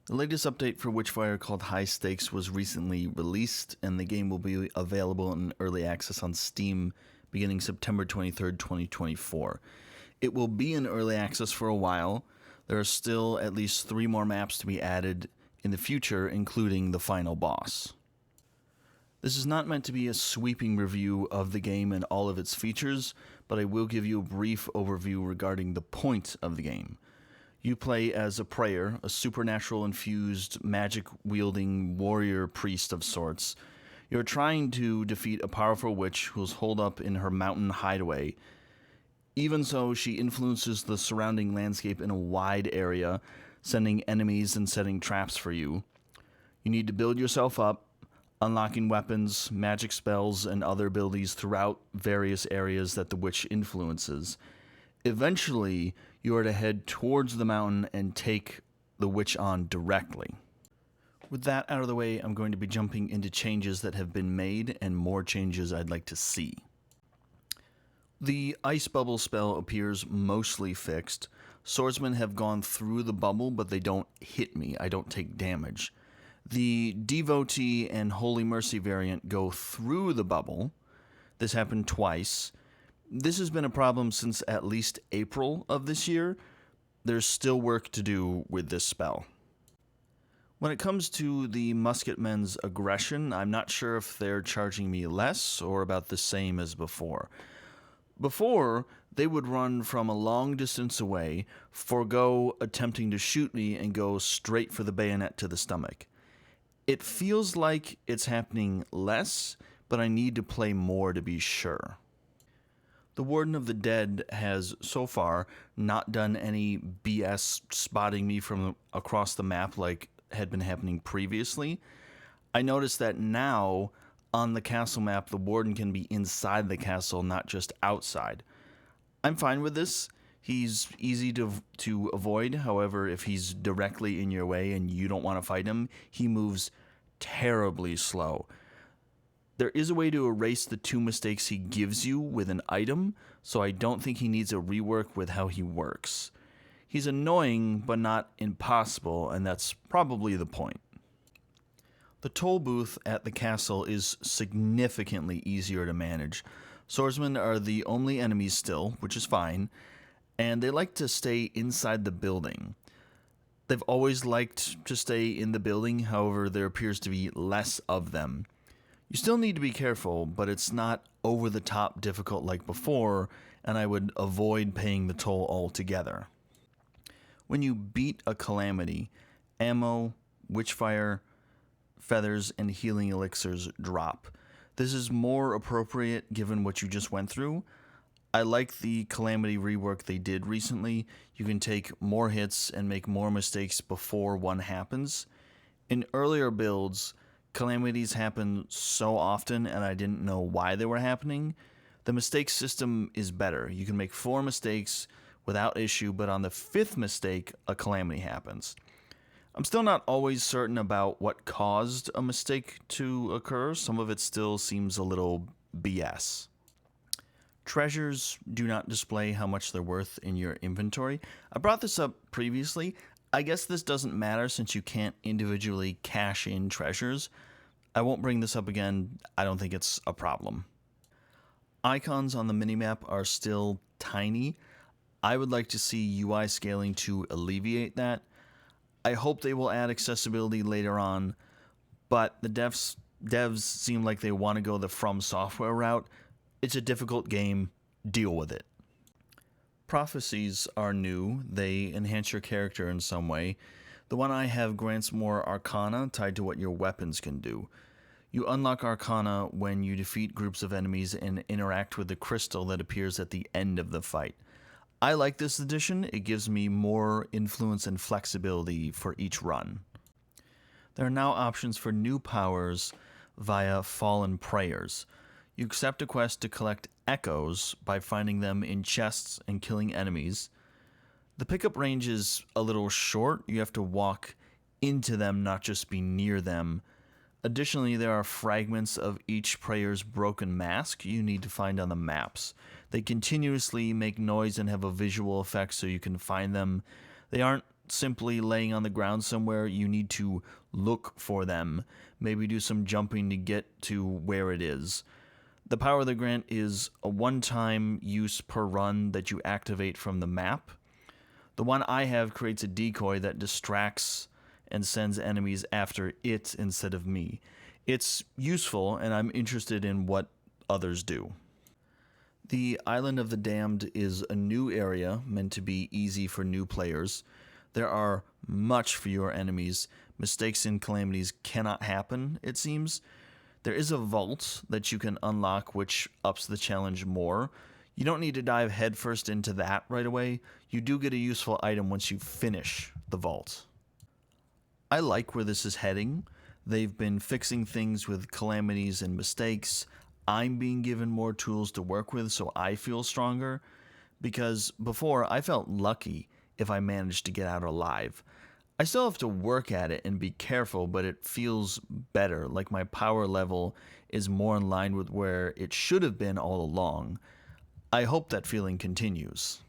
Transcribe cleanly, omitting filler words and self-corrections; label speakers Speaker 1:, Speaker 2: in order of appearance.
Speaker 1: The latest update for Witchfire, called High Stakes, was recently released, and the game will be available in early access on Steam beginning September 23rd, 2024. It will be in early access for a while. There are still at least 3 more maps to be added in the future, including the final boss. This is not meant to be a sweeping review of the game and all of its features, but I will give you a brief overview regarding the point of the game. You play as a prayer, a supernatural-infused, magic-wielding warrior priest of sorts. You're trying to defeat a powerful witch who's holed up in her mountain hideaway. Even so, she influences the surrounding landscape in a wide area, sending enemies and setting traps for you. You need to build yourself up, unlocking weapons, magic spells, and other abilities throughout various areas that the witch influences. Eventually, you are to head towards the mountain and take the witch on directly. With that out of the way, I'm going to be jumping into changes that have been made and more changes I'd like to see. The ice bubble spell appears mostly fixed. Swordsmen have gone through the bubble, but they don't hit me. I don't take damage. The Devotee and Holy Mercy variant go through the bubble. This happened twice. This has been a problem since at least April of this year. There's still work to do with this spell. When it comes to the Musket Men's aggression, I'm not sure if they're charging me less or about the same as before. Before, they would run from a long distance away, forego attempting to shoot me, and go straight for the bayonet to the stomach. It feels like it's happening less, but I need to play more to be sure. The Warden of the Dead has, so far, not done any BS spotting me from across the map like had been happening previously. I noticed that now, on the castle map, the Warden can be inside the castle, not just outside. I'm fine with this. He's easy to avoid. However, if he's directly in your way and you don't want to fight him, he moves terribly slow. There is a way to erase the 2 mistakes he gives you with an item, so I don't think he needs a rework with how he works. He's annoying, but not impossible, and that's probably the point. The toll booth at the castle is significantly easier to manage. Swordsmen are the only enemies still, which is fine, and they like to stay inside the building. They've always liked to stay in the building, however, there appears to be less of them. You still need to be careful, but it's not over-the-top difficult like before, and I would avoid paying the toll altogether. When you beat a Calamity, ammo, Witchfire, feathers, and healing elixirs drop. This is more appropriate given what you just went through. I like the Calamity rework they did recently. You can take more hits and make more mistakes before one happens. In earlier builds, Calamities happen so often and I didn't know why they were happening. The mistake system is better. You can make 4 mistakes without issue, but on the 5th mistake, a Calamity happens. I'm still not always certain about what caused a mistake to occur. Some of it still seems a little BS. Treasures do not display how much they're worth in your inventory. I brought this up previously. I guess this doesn't matter since you can't individually cash in treasures. I won't bring this up again. I don't think it's a problem. Icons on the minimap are still tiny. I would like to see UI scaling to alleviate that. I hope they will add accessibility later on, but the devs seem like they want to go the From Software route. It's a difficult game. Deal with it. Prophecies are new. They enhance your character in some way. The one I have grants more Arcana tied to what your weapons can do. You unlock Arcana when you defeat groups of enemies and interact with the crystal that appears at the end of the fight. I like this addition. It gives me more influence and flexibility for each run. There are now options for new powers via Fallen Prayers. You accept a quest to collect echoes by finding them in chests and killing enemies. The pickup range is a little short. You have to walk into them, not just be near them. Additionally, there are fragments of each prayer's broken mask you need to find on the maps. They continuously make noise and have a visual effect so you can find them. They aren't simply laying on the ground somewhere. You need to look for them, maybe do some jumping to get to where it is. The power of the grant is a one-time use per run that you activate from the map. The one I have creates a decoy that distracts and sends enemies after it instead of me. It's useful, and I'm interested in what others do. The Island of the Damned is a new area meant to be easy for new players. There are much fewer enemies. Mistakes and calamities cannot happen, it seems. There is a vault that you can unlock, which ups the challenge more. You don't need to dive headfirst into that right away. You do get a useful item once you finish the vault. I like where this is heading. They've been fixing things with calamities and mistakes. I'm being given more tools to work with, so I feel stronger. Because before, I felt lucky if I managed to get out alive. I still have to work at it and be careful, but it feels better, like my power level is more in line with where it should have been all along. I hope that feeling continues.